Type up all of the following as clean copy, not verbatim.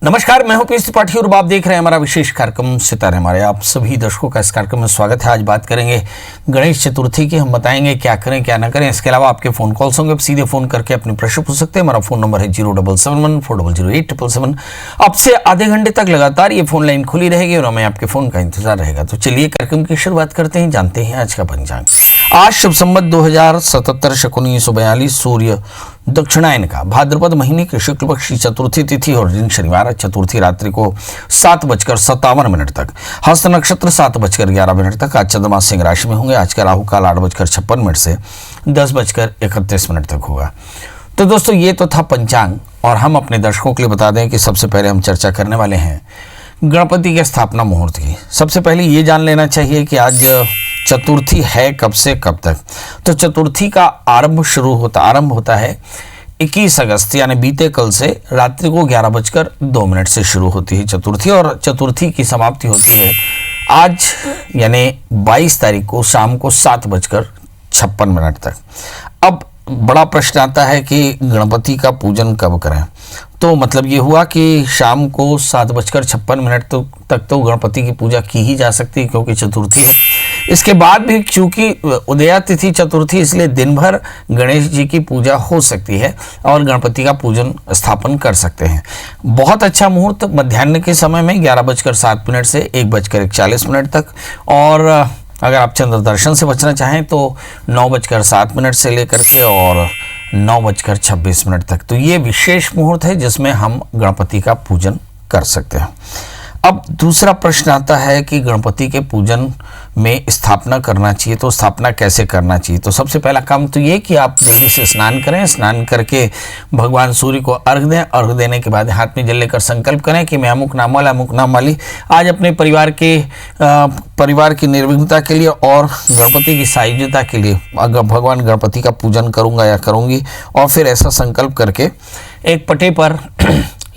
नमस्कार, मैं हूं पीएस त्रिपाठी और आप देख रहे हैं हमारा विशेष कार्यक्रम सितारे हमारे। आप सभी दर्शकों का इस कार्यक्रम में स्वागत है। आज बात करेंगे गणेश चतुर्थी की। हम बताएंगे क्या करें क्या ना करें। इसके अलावा आपके फ़ोन कॉल्स होंगे, आप सीधे फ़ोन करके अपने प्रश्न पूछ सकते हैं। हमारा फ़ोन नंबर है 07714008777। अब से आधे घंटे तक लगातार ये फ़ोन लाइन खुली रहेगी और हमें आपके फ़ोन का इंतजार रहेगा। तो चलिए कार्यक्रम की शुरुआत करते हैं, जानते हैं आज का पंचांग। आज शुभ संवत 2077 शकुन 1942 सूर्य दक्षिणायन का भाद्रपद महीने के शुक्ल पक्ष की चतुर्थी तिथि और दिन शनिवार। चतुर्थी रात्रि को 7:57 तक, हस्त नक्षत्र 7:11 तक। आज चंद्रमा सिंह राशि में होंगे। आज का राहु काल 8:56 से 10:31 तक होगा। तो दोस्तों, ये तो था पंचांग और हम अपने दर्शकों के लिए बता दें कि सबसे पहले हम चर्चा करने वाले हैं गणपति के स्थापना मुहूर्त की। सबसे पहले ये जान लेना चाहिए कि आज चतुर्थी है कब से कब तक। तो चतुर्थी का आरंभ होता है 21 अगस्त यानी बीते कल से रात्रि को 11:02 से शुरू होती है चतुर्थी, और चतुर्थी की समाप्ति होती है आज यानी 22 तारीख को शाम को 7:56 तक। अब बड़ा प्रश्न आता है कि गणपति का पूजन कब करें। तो मतलब ये हुआ कि शाम को 7:56 तक तो गणपति की पूजा की ही जा सकती है क्योंकि चतुर्थी है। इसके बाद भी चूंकि उदया तिथि चतुर्थी, इसलिए दिन भर गणेश जी की पूजा हो सकती है और गणपति का पूजन स्थापन कर सकते हैं। बहुत अच्छा मुहूर्त मध्याह्न के समय में 11:07 से 1:41 तक, और अगर आप चंद्र दर्शन से बचना चाहें तो 9:07 से लेकर के और 9:26 तक। तो ये विशेष मुहूर्त है जिसमें हम गणपति का पूजन कर सकते हैं। अब दूसरा प्रश्न आता है कि गणपति के पूजन में स्थापना करना चाहिए, तो स्थापना कैसे करना चाहिए। तो सबसे पहला काम तो ये कि आप जल्दी से स्नान करें। स्नान करके भगवान सूर्य को अर्घ दें। अर्घ देने के बाद हाथ में जल लेकर संकल्प करें कि मैं अमुक नाम वाली आज अपने परिवार की निर्विघ्नता के लिए और गणपति की सायुज्यता के लिए भगवान गणपति का पूजन करूँगा या करूँगी। और फिर ऐसा संकल्प करके एक पटे पर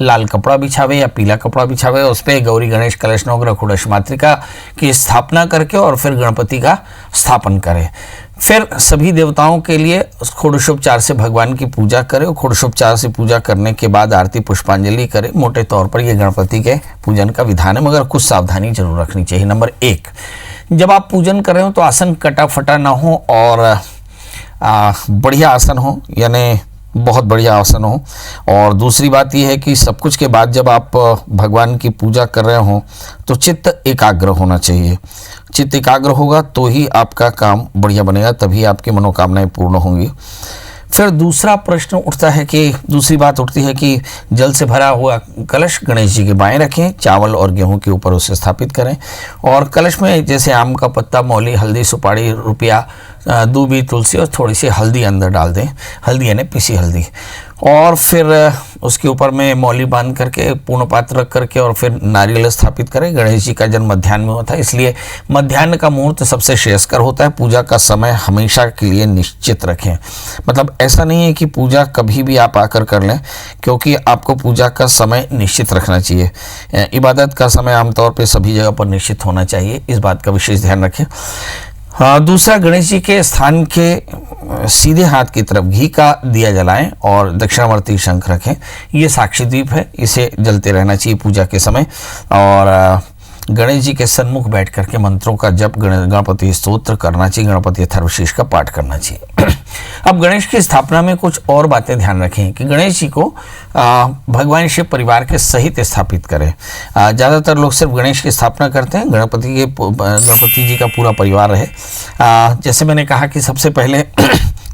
लाल कपड़ा बिछावे या पीला कपड़ा बिछावे, उस पर गौरी गणेश कलश नवग्रह षोडश मातृका की स्थापना करके और फिर गणपति का स्थापन करें। फिर सभी देवताओं के लिए षोडशोपचार से भगवान की पूजा करें और षोडशोपचार से पूजा करने के बाद आरती पुष्पांजलि करें। मोटे तौर पर यह गणपति के पूजन का विधान है, मगर कुछ सावधानी जरूर रखनी चाहिए। नंबर 1, जब आप पूजन कर रहे हो तो आसन कटा फटा ना हो और बढ़िया आसन हो, यानी बहुत बढ़िया आसन हो। और दूसरी बात यह है कि सब कुछ के बाद जब आप भगवान की पूजा कर रहे हो तो चित्त एकाग्र होना चाहिए। चित्त एकाग्र होगा तो ही आपका काम बढ़िया बनेगा, तभी आपकी मनोकामनाएं पूर्ण होंगी। फिर दूसरा प्रश्न उठता है कि दूसरी बात उठती है कि जल से भरा हुआ कलश गणेश जी के बाएं रखें, चावल और गेहूं के ऊपर उसे स्थापित करें और कलश में जैसे आम का पत्ता, मौली, हल्दी, सुपारी, रुपया, दूबी, तुलसी और थोड़ी सी हल्दी अंदर डाल दें। हल्दी यानी पिसी हल्दी। और फिर उसके ऊपर में मौली बांध करके पूर्ण पात्र रख करके और फिर नारियल स्थापित करें। गणेश जी का जन्म मध्याह्न में होता है, इसलिए मध्याह्न का मुहूर्त सबसे श्रेयस्कर होता है। पूजा का समय हमेशा के लिए निश्चित रखें। मतलब ऐसा नहीं है कि पूजा कभी भी आप आकर कर लें, क्योंकि आपको पूजा का समय निश्चित रखना चाहिए। इबादत का समय आमतौर पर सभी जगह पर निश्चित होना चाहिए, इस बात का विशेष ध्यान रखें। दूसरा, गणेश जी के स्थान के सीधे हाथ की तरफ घी का दिया जलाएं और दक्षिणावर्ती शंख रखें। ये साक्षी दीप है, इसे जलते रहना चाहिए पूजा के समय। और गणेश जी के सन्मुख बैठ करके मंत्रों का जप, गणपति स्तोत्र करना चाहिए, गणपति अथर्वशीष का पाठ करना चाहिए। अब गणेश की स्थापना में कुछ और बातें ध्यान रखें कि गणेश जी को भगवान शिव परिवार के सहित स्थापित करें। ज़्यादातर लोग सिर्फ गणेश की स्थापना करते हैं, गणपति जी का पूरा परिवार रहे। जैसे मैंने कहा कि सबसे पहले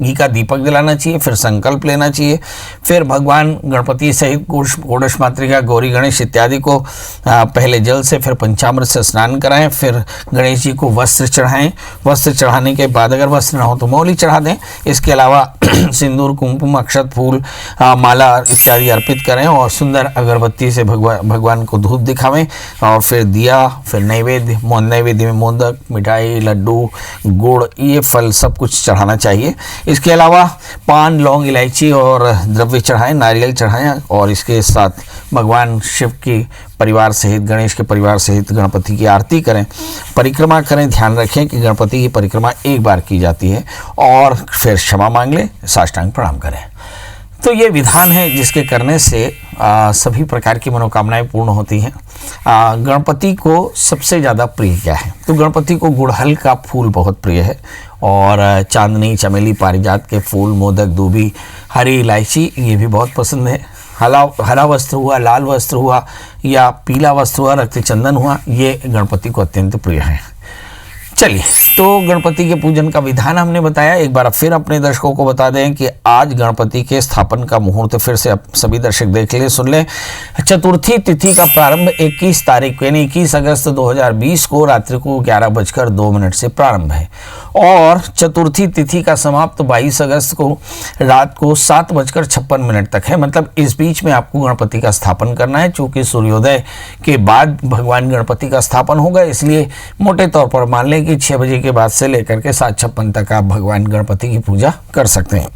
घी का दीपक जलाना चाहिए, फिर संकल्प लेना चाहिए, फिर भगवान गणपति सहित षोडश मातृका, गौरी गणेश इत्यादि को पहले जल से फिर पंचामृत से स्नान कराएं। फिर गणेश जी को वस्त्र चढ़ाएं। वस्त्र चढ़ाने के बाद अगर वस्त्र ना हो तो मौली चढ़ा दें। इसके अलावा सिंदूर, कुमकुम, अक्षत, फूल, माला इत्यादि अर्पित करें और सुंदर अगरबत्ती से भगवान को धूप दिखावें। और फिर दिया, फिर नैवेद्य में मोदक, मिठाई, लड्डू, गुड़, ये फल सब कुछ चढ़ाना चाहिए। इसके अलावा पान, लौंग, इलायची और द्रव्य चढ़ाएं, नारियल चढ़ाएं और इसके साथ भगवान शिव की परिवार सहित, गणेश के परिवार सहित गणपति की आरती करें, परिक्रमा करें। ध्यान रखें कि गणपति की परिक्रमा एक बार की जाती है और फिर क्षमा मांग लें, साष्टांग प्रणाम करें। तो ये विधान है जिसके करने से सभी प्रकार की मनोकामनाएं पूर्ण होती हैं। गणपति को सबसे ज़्यादा प्रिय क्या है? तो गणपति को गुड़हल का फूल बहुत प्रिय है और चांदनी, चमेली, पारिजात के फूल, मोदक, दूबी, हरी इलायची ये भी बहुत पसंद है। हरा वस्त्र हुआ, लाल वस्त्र हुआ या पीला वस्त्र हुआ, रक्त चंदन हुआ, ये गणपति को अत्यंत प्रिय है। चलिए, तो गणपति के पूजन का विधान हमने बताया। एक बार फिर अपने दर्शकों को बता दें कि आज गणपति के स्थापन का मुहूर्त फिर से सभी दर्शक देख लें, सुन लें। चतुर्थी तिथि का प्रारंभ 21 तारीख को यानी 21 अगस्त 2020 को रात्रि को 11:02 से प्रारंभ है और चतुर्थी तिथि का समाप्त 22 अगस्त को रात को 7:56 तक है। मतलब इस बीच में आपको गणपति का स्थापन करना है। चूंकि सूर्योदय के बाद भगवान गणपति का स्थापन होगा, इसलिए मोटे तौर पर मान लें कि 6 बजे के बाद से लेकर के 7:56 तक आप भगवान गणपति की पूजा कर सकते हैं।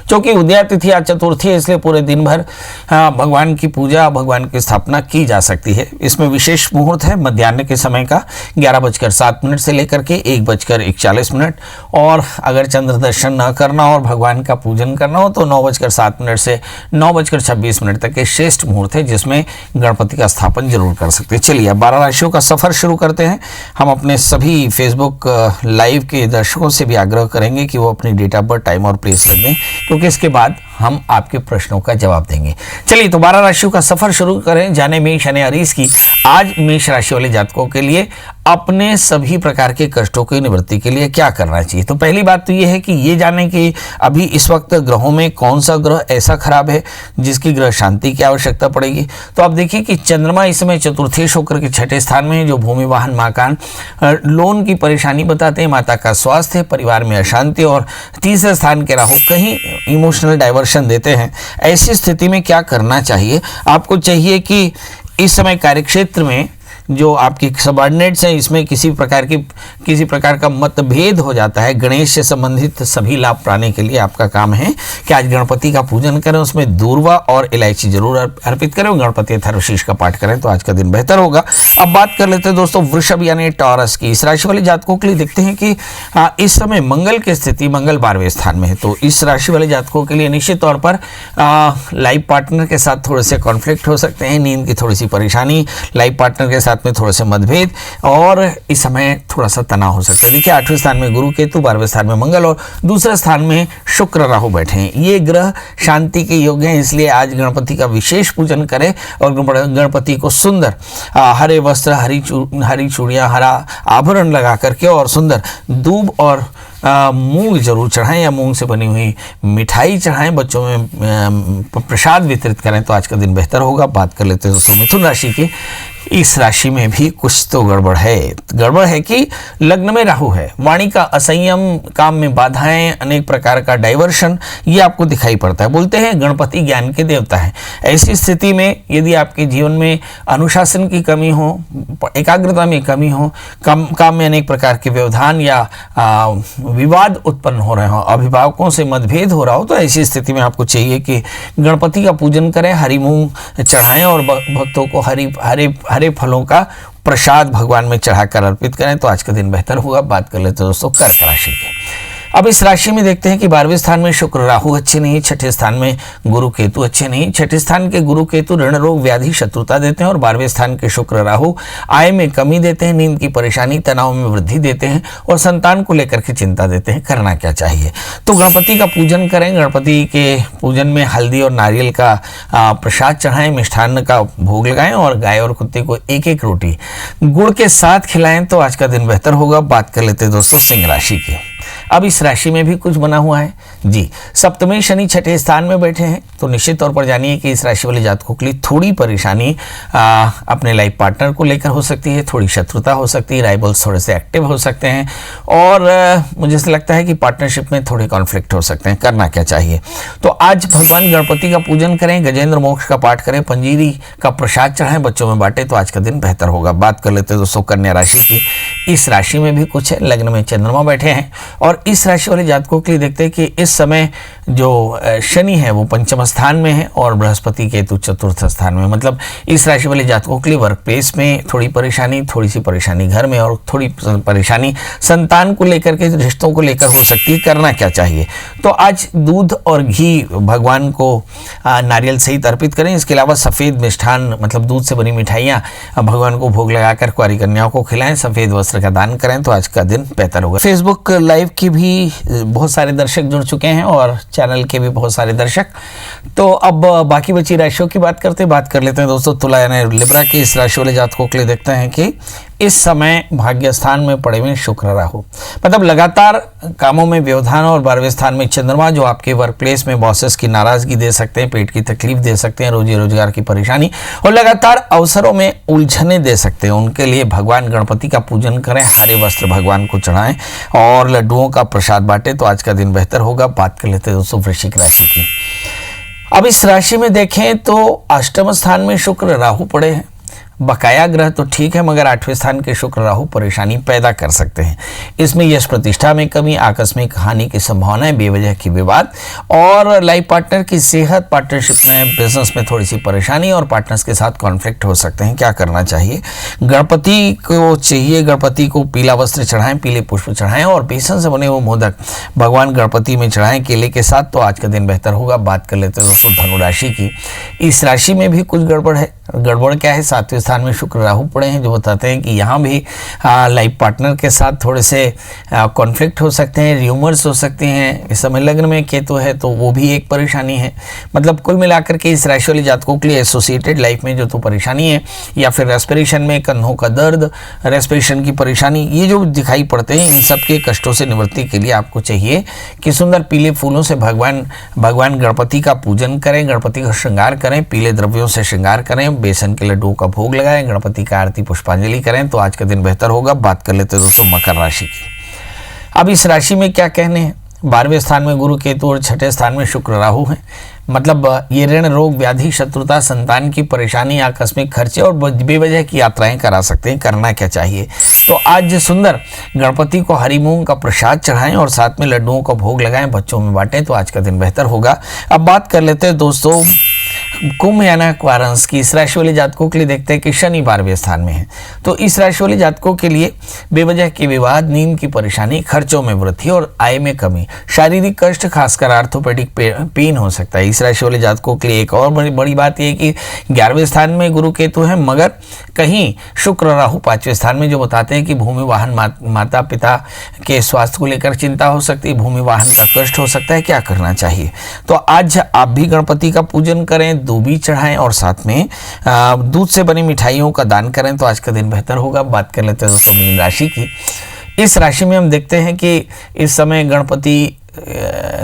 क्योंकि उदया तिथि आज चतुर्थी है, इसलिए पूरे दिन भर भगवान की पूजा, भगवान की स्थापना की जा सकती है। इसमें विशेष मुहूर्त है मध्याह्न के समय का 11:07 से लेकर के 1:41 और अगर चंद्र दर्शन न करना और भगवान का पूजन करना हो तो 9:07 से 9:26 तक के श्रेष्ठ मुहूर्त है, जिसमें गणपति का स्थापन जरूर कर सकते हैं। चलिए, अब 12 राशियों का सफर शुरू करते हैं। हम अपने सभी फेसबुक लाइव के दर्शकों से भी आग्रह करेंगे कि वो अपनी डेट ऑफ बर्थ, टाइम और प्लेस रख दें, क्योंकि इसके बाद हम आपके प्रश्नों का जवाब देंगे। चलिए, तो 12 राशियों का सफर शुरू करें। जाने मेष यानी अरीस की आज मेष राशि वाले जातकों के लिए अपने सभी प्रकार के कष्टों की निवृत्ति के लिए क्या करना चाहिए। तो पहली बात तो ये है कि ये जानें कि अभी इस वक्त ग्रहों में कौन सा ग्रह ऐसा खराब है जिसकी ग्रह शांति की आवश्यकता पड़ेगी। तो आप देखिए कि चंद्रमा इस समय चतुर्थेश होकर के 6ठे स्थान में है, जो भूमि, वाहन, मकान, लोन की परेशानी बताते हैं, माता का स्वास्थ्य, परिवार में अशांति। और तीसरे स्थान के राहु कहीं इमोशनल डाइवर्शन देते हैं। ऐसी स्थिति में क्या करना चाहिए? आपको चाहिए कि इस समय कार्यक्षेत्र में जो आपकी सबऑर्डिनेट्स हैं, इसमें किसी प्रकार का मतभेद हो जाता है। गणेश से संबंधित सभी लाभ पाने के लिए आपका काम है कि आज गणपति का पूजन करें, उसमें दूर्वा और इलायची जरूर अर्पित करें, गणपति अथर्वशीष का पाठ करें तो आज का दिन बेहतर होगा। अब बात कर लेते हैं दोस्तों वृषभ यानी टॉरस की। इस राशि वाले जातकों के लिए देखते हैं कि इस समय मंगल की स्थिति, मंगल 12वें स्थान में है। तो इस राशि वाले जातकों के लिए निश्चित तौर पर लाइफ पार्टनर के साथ थोड़े से कॉन्फ्लिक्ट हो सकते हैं, नींद की थोड़ी सी परेशानी, लाइफ पार्टनर के साथ में थोड़े से मतभेद और इस समय थोड़ा सा तनाव हो सकता है। देखिए, 8वें स्थान में गुरु केतु, 12वें स्थान में मंगल और दूसरे स्थान में शुक्र राहु बैठे हैं। ये ग्रह शांति के योग्य हैं, इसलिए आज गणपति का विशेष पूजन करें और गणपति को सुंदर हरे वस्त्र, हरी चूड़ियाँ, हरा आभरण लगा करके और सुंदर दूब और मूंग जरूर चढ़ाएं या मूंग से बनी हुई मिठाई चढ़ाएं, बच्चों में प्रसाद वितरित करें तो आज का दिन बेहतर होगा। बात कर लेते हैं दोस्तों मिथुन राशि की। इस राशि में भी कुछ तो गड़बड़ है कि लग्न में राहु है, वाणी का असंयम, काम में बाधाएं, अनेक प्रकार का डाइवर्शन ये आपको दिखाई पड़ता है। बोलते हैं गणपति ज्ञान के देवता है। ऐसी स्थिति में यदि आपके जीवन में अनुशासन की कमी हो, एकाग्रता में कमी हो, काम में अनेक प्रकार के व्यवधान या विवाद उत्पन्न हो रहे हो, अभिभावकों से मतभेद हो रहा हो, तो ऐसी स्थिति में आपको चाहिए कि गणपति का पूजन करें, हरी मूंग चढ़ाएं और भक्तों को हरे फलों का प्रसाद भगवान में चढ़ाकर अर्पित करें तो आज का दिन बेहतर होगा। बात कर लेते हैं दोस्तों कर्क राशि की। अब इस राशि में देखते हैं कि 12वें स्थान में शुक्र राहु अच्छे नहीं, 6ठे स्थान में गुरु केतु अच्छे नहीं। 6ठे स्थान के गुरु केतु ऋण रोग व्याधि शत्रुता देते हैं और 12वें स्थान के शुक्र राहु आय में कमी देते हैं, नींद की परेशानी, तनाव में वृद्धि देते हैं और संतान को लेकर के चिंता देते हैं। करना क्या चाहिए? तो गणपति का पूजन करें, गणपति के पूजन में हल्दी और नारियल का प्रसाद चढ़ाएं, मिष्ठान्न का भोग लगाएं और गाय और कुत्ते को एक एक रोटी गुड़ के साथ खिलाएं तो आज का दिन बेहतर होगा। बात कर लेते हैं दोस्तों सिंह राशि की। अब इस राशि में भी कुछ बना हुआ है जी। सप्तमी शनि 6ठे स्थान में बैठे हैं, तो निश्चित तौर पर जानिए कि इस राशि वाले जातकों के लिए थोड़ी परेशानी अपने लाइफ पार्टनर को लेकर हो सकती है, थोड़ी शत्रुता हो सकती है, राइवल्स थोड़े से एक्टिव हो सकते हैं और मुझे ऐसा लगता है कि पार्टनरशिप में थोड़े कॉन्फ्लिक्ट हो सकते हैं। करना क्या चाहिए? तो आज भगवान गणपति का पूजन करें, गजेंद्र मोक्ष का पाठ करें, पंजीरी का प्रसाद चढ़ाएं, बच्चों में बांटे तो आज का दिन बेहतर होगा। बात कर लेते हैं दोस्तों कन्या राशि की। इस राशि में भी कुछ है, लग्न में चंद्रमा बैठे हैं और इस राशि वाले जातकों के लिए देखते हैं कि इस समय जो शनि है वो पंचम स्थान में है और बृहस्पति केतु चतुर्थ स्थान में। मतलब इस राशि वाले जातकों के लिए वर्क प्लेस में थोड़ी परेशानी, थोड़ी सी परेशानी घर में और थोड़ी परेशानी संतान को लेकर के, रिश्तों को लेकर हो सकती है। करना क्या चाहिए? तो आज दूध और घी भगवान को नारियल सहित अर्पित करें। इसके अलावा सफ़ेद मिष्ठान मतलब दूध से बनी मिठाइयाँ भगवान को भोग लगाकर कुंवारी कन्याओं को खिलाएं। सफ़ेद वस्त्र का दान करें तो आज का दिन बेहतर होगा। फेसबुक लाइव की भी बहुत सारे दर्शक जुड़ चुके हैं और चैनल के भी बहुत सारे दर्शक। तो अब बाकी बची राशियों की बात कर लेते हैं दोस्तों। तुला यानी लिब्रा के इस राशि वाले जातकों के लिए देखते हैं कि इस समय भाग्य स्थान में पड़े हुए शुक्र राहु, मतलब लगातार कामों में व्यवधान, और 12वें स्थान में चंद्रमा जो आपके वर्क प्लेस में बॉसेस की नाराजगी दे सकते हैं, पेट की तकलीफ दे सकते हैं, रोजी रोजगार की परेशानी और लगातार अवसरों में उलझने दे सकते हैं। उनके लिए भगवान गणपति का पूजन करें, हरे वस्त्र भगवान को चढ़ाएं और लड्डुओं का प्रसाद बांटें तो आज का दिन बेहतर होगा। बात कर लेते हैं दोस्तों वृश्चिक राशि की। अब इस राशि में देखें तो अष्टम स्थान में शुक्र राहु पड़े हैं। बकाया ग्रह तो ठीक है, मगर 8वें स्थान के शुक्र राहु परेशानी पैदा कर सकते हैं। इसमें यश प्रतिष्ठा में कमी, आकस्मिक हानि की संभावनाएं, बेवजह की विवाद और लाइफ पार्टनर की सेहत, पार्टनरशिप में, बिजनेस में थोड़ी सी परेशानी और पार्टनर्स के साथ कॉन्फ्लिक्ट हो सकते हैं। क्या करना चाहिए? गणपति को चाहिए, गणपति को पीला वस्त्र चढ़ाएं, पीले पुष्प चढ़ाएं और बेसन से बने हुए मोदक भगवान गणपति में चढ़ाएं केले के साथ तो आज का दिन बेहतर होगा। बात कर लेते हैं दोस्तों धनु राशि की। इस राशि में भी कुछ गड़बड़ है। गड़बड़ क्या है? 7वें स्थान में शुक्र राहु पड़े हैं जो बताते हैं कि यहाँ भी लाइफ पार्टनर के साथ थोड़े से कॉन्फ्लिक्ट हो सकते हैं, र्यूमर्स हो सकते हैं। इस समय लग्न में केतु है तो वो भी एक परेशानी है। मतलब कुल मिलाकर के इस राशि वाले जातकों के लिए एसोसिएटेड लाइफ में जो तो परेशानी है, या फिर रेस्पिरेशन में कंधों का दर्द, रेस्पिरेशन की परेशानी, ये जो दिखाई पड़ते हैं, इन सब के कष्टों से निवृत्ति के लिए आपको चाहिए कि सुंदर पीले फूलों से भगवान गणपति का पूजन करें, गणपति का श्रृंगार करें, पीले द्रव्यों से श्रृंगार करें, बेसन के लड्डुओं का भोग लगाएं, गणपति का आरती पुष्पांजलि करें तो आज का दिन बेहतर होगा। बात कर लेते हैं दोस्तों मकर राशि की। अब इस राशि में क्या कहने हैं? 12वें स्थान में गुरु केतु और 6ठे स्थान में शुक्र राहु हैं। मतलब ये ऋण, रोग, व्याधि, शत्रुता, संतान की परेशानी, आकस्मिक खर्चे और बेवजह की यात्राएं करा सकते हैं। करना क्या चाहिए? तो आज सुंदर गणपति को हरी मूंग का प्रसाद चढ़ाएं और साथ में लड्डुओं का भोग लगाएं, बच्चों में बांटें तो आज का दिन बेहतर होगा। अब बात कर लेते हैं दोस्तों कुंभ यानी एक्वारियस की। इस राशि वाले जातकों के लिए देखते हैं कि शनि 12वें स्थान में है तो इस राशि वाले जातकों के लिए बेवजह के विवाद, नींद की परेशानी, खर्चों में वृद्धि और आय में कमी, शारीरिक कष्ट, खासकर आर्थोपेडिक पेन हो सकता है। इस राशि वाले जातकों के लिए एक और बड़ी बात यह है कि 11वें स्थान में गुरु केतु है, मगर कहीं शुक्र राहु 5वें स्थान में जो बताते हैं कि भूमि वाहन, माता पिता के स्वास्थ्य को लेकर चिंता हो सकती है, भूमि वाहन का कष्ट हो सकता है। क्या करना चाहिए? तो आज आप भी गणपति का पूजन करें, दूबी चढ़ाएं और साथ में दूध से बनी मिठाइयों का दान करें तो आज का दिन बेहतर होगा। बात कर लेते हैं दोस्तों मीन राशि की। इस राशि में हम देखते हैं कि इस समय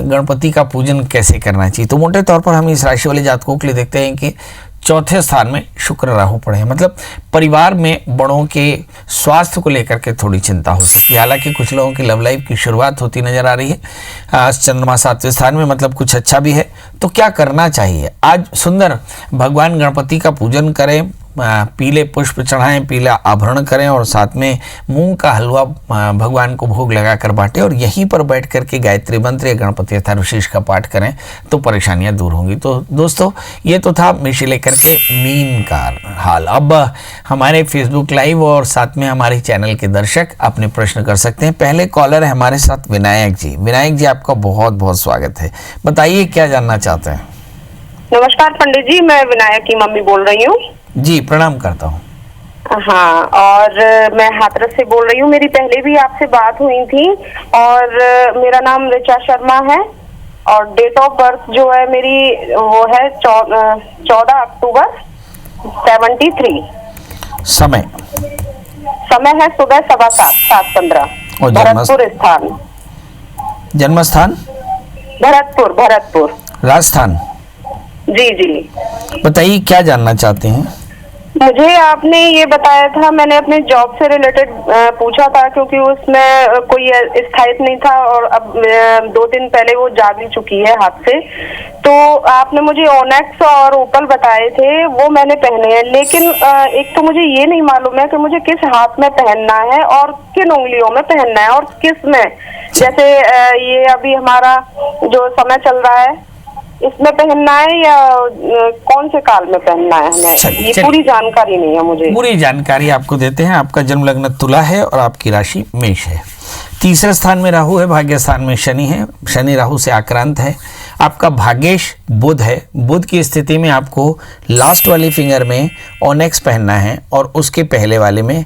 गणपति का पूजन कैसे करना चाहिए। तो मोटे तौर पर हम इस राशि वाले जातकों के लिए देखते हैं कि 4थे स्थान में शुक्र राहु पड़े हैं। मतलब परिवार में बड़ों के स्वास्थ्य को लेकर के थोड़ी चिंता हो सकती है। हालांकि कुछ लोगों की लव लाइफ की शुरुआत होती नजर आ रही है। चंद्रमा 7वें स्थान में, मतलब कुछ अच्छा भी है। तो क्या करना चाहिए? आज सुंदर भगवान गणपति का पूजन करें, पीले पुष्प चढ़ाएं, पीला आभरण करें और साथ में मूंग का हलवा भगवान को भोग लगाकर बांटें और यहीं पर बैठ करके गायत्री मंत्र या गणपति अथर्वशीष का पाठ करें तो परेशानियां दूर होंगी। तो दोस्तों ये तो था मेष लेकर के मीन का हाल। अब हमारे फेसबुक लाइव और साथ में हमारे चैनल के दर्शक अपने प्रश्न कर सकते हैं। पहले कॉलर है हमारे साथ विनायक जी। विनायक जी, आपका बहुत बहुत स्वागत है। बताइए क्या जानना चाहते हैं? नमस्कार पंडित जी, मैं विनायक की मम्मी बोल रही हूँ। जी प्रणाम करता हूँ। हाँ, और मैं हाथरस से बोल रही हूँ। मेरी पहले भी आपसे बात हुई थी और मेरा नाम ऋचा शर्मा है और डेट ऑफ बर्थ जो है मेरी वो है 14 अक्टूबर 73। समय है सुबह 7:15। और भरतपुर स्थान। जन्म स्थान भरतपुर राजस्थान। जी। बताइए क्या जानना चाहते हैं? मुझे आपने ये बताया था, मैंने अपने जॉब से रिलेटेड पूछा था क्योंकि उसमें कोई स्थायित्व नहीं था और अब 2 दिन पहले वो जा भी चुकी है हाथ से। तो आपने मुझे ओनेक्स और ओपल बताए थे, वो मैंने पहने हैं, लेकिन एक तो मुझे ये नहीं मालूम है कि मुझे किस हाथ में पहनना है और किन उंगलियों में पहनना है और किस में। जैसे ये अभी हमारा जो समय चल रहा है इसमें पहनना है या कौन से काल में पहनना है हमें, ये पूरी जानकारी नहीं है मुझे। पूरी जानकारी आपको देते हैं। आपका जन्म लग्न तुला है और आपकी राशि मेष है। तीसरे स्थान में राहु है, भाग्य स्थान में शनि है, शनि राहु से आक्रांत है। आपका भाग्येश बुध है। बुध की स्थिति में आपको लास्ट वाली फिंगर में ओनेक्स पहनना है और उसके पहले वाले में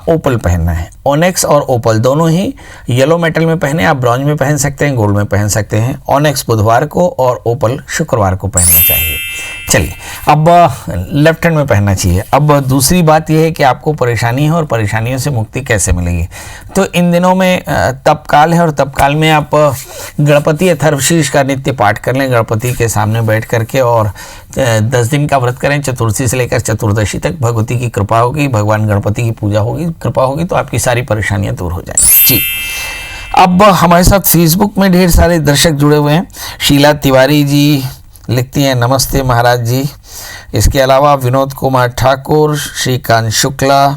ओपल पहनना है। ओनेक्स और ओपल दोनों ही येलो मेटल में पहने, आप ब्रॉन्ज में पहन सकते हैं, गोल्ड में पहन सकते हैं। ओनेक्स बुधवार को और ओपल शुक्रवार को पहनना चाहिए। चलिए, अब लेफ्ट हैंड में पहनना चाहिए। अब दूसरी बात यह है कि आपको परेशानी है और परेशानियों से मुक्ति कैसे मिलेगी। तो इन दिनों में तपकाल है और तपकाल में आप गणपति अथर्वशीर्ष का नित्य पाठ कर लें गणपति के सामने बैठ करके, और 10 दिन का व्रत करें। चतुर्थी से लेकर चतुर्दशी तक भगवती की कृपा होगी, भगवान गणपति की पूजा होगी, कृपा होगी, तो आपकी सारी परेशानियां दूर हो जाएंगी। जी, अब हमारे साथ फेसबुक में ढेर सारे दर्शक जुड़े हुए हैं। शीला तिवारी जी लिखती हैं, नमस्ते महाराज जी। इसके अलावा विनोद कुमार ठाकुर, श्रीकांत शुक्ला,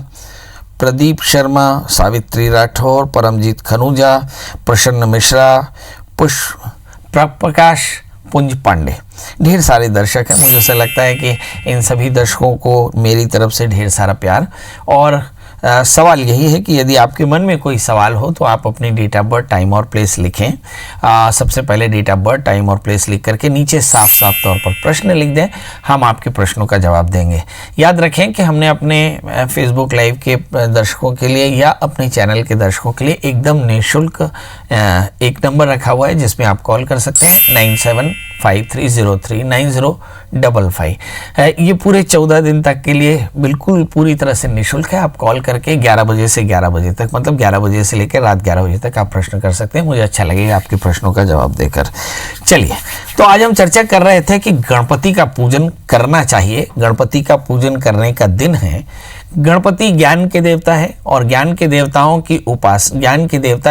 प्रदीप शर्मा, सावित्री राठौर, परमजीत खनूजा, प्रसन्न मिश्रा, प्रकाश पुंज पांडे, ढेर सारे दर्शक हैं। मुझे ऐसा लगता है कि इन सभी दर्शकों को मेरी तरफ से ढेर सारा प्यार। और सवाल यही है कि यदि आपके मन में कोई सवाल हो तो आप अपनी डेट ऑफ बर्थ, टाइम और प्लेस लिखें। सबसे पहले डेट ऑफ बर्थ, टाइम और प्लेस लिख करके नीचे साफ साफ तौर पर प्रश्न लिख दें, हम आपके प्रश्नों का जवाब देंगे। याद रखें कि हमने अपने फेसबुक लाइव के दर्शकों के लिए या अपने चैनल के दर्शकों के लिए एकदम निःशुल्क एक नंबर रखा हुआ है जिसमें आप कॉल कर सकते हैं 9753039055। ये पूरे 14 दिन तक के लिए बिल्कुल पूरी तरह से निःशुल्क है। आप कॉल करके 11 बजे से 11 बजे तक, मतलब 11 बजे से लेकर रात 11 बजे तक आप प्रश्न कर सकते हैं। मुझे अच्छा लगेगा आपके प्रश्नों का जवाब देकर। चलिए, तो आज हम चर्चा कर रहे थे कि गणपति का पूजन करना चाहिए। गणपति का पूजन करने का दिन है। गणपति ज्ञान के देवता है और ज्ञान के देवता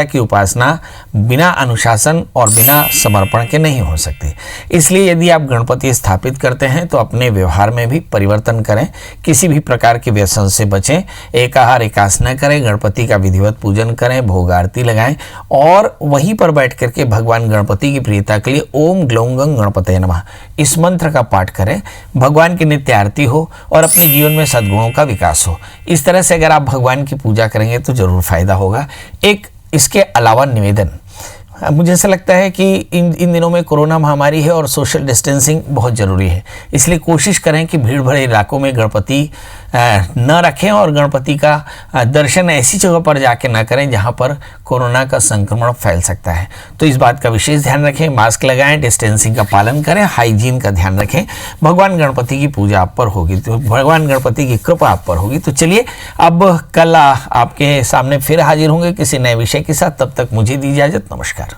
की उपासना बिना अनुशासन और बिना समर्पण के नहीं हो सकती। इसलिए यदि आप गणपति स्थापित करते हैं तो अपने व्यवहार में भी परिवर्तन करें, किसी भी प्रकार के व्यसन से बचें, एकाहार एकास न करें, गणपति का विधिवत पूजन करें, भोग आरती लगाएं और वहीं पर बैठ करके भगवान गणपति की प्रियता के लिए ओम ग्लौं गं गणपतये नमः इस मंत्र का पाठ करें, भगवान की नित्य आरती हो और अपने जीवन में सद्गुणों का विकास हो। इस तरह से अगर आप भगवान की पूजा करेंगे तो जरूर फायदा होगा। एक इसके अलावा निवेदन, मुझे ऐसा लगता है कि इन दिनों में कोरोना महामारी है और सोशल डिस्टेंसिंग बहुत ज़रूरी है। इसलिए कोशिश करें कि भीड़ भरे इलाकों में गणपति न रखें और गणपति का दर्शन ऐसी जगह पर जाके ना करें जहां पर कोरोना का संक्रमण फैल सकता है। तो इस बात का विशेष ध्यान रखें, मास्क लगाएं, डिस्टेंसिंग का पालन करें, हाइजीन का ध्यान रखें। भगवान गणपति की पूजा आप पर होगी तो भगवान गणपति की कृपा आप पर होगी। तो चलिए, अब कल आपके सामने फिर हाजिर होंगे किसी नए विषय के साथ। तब तक मुझे दी इजाज़त। नमस्कार।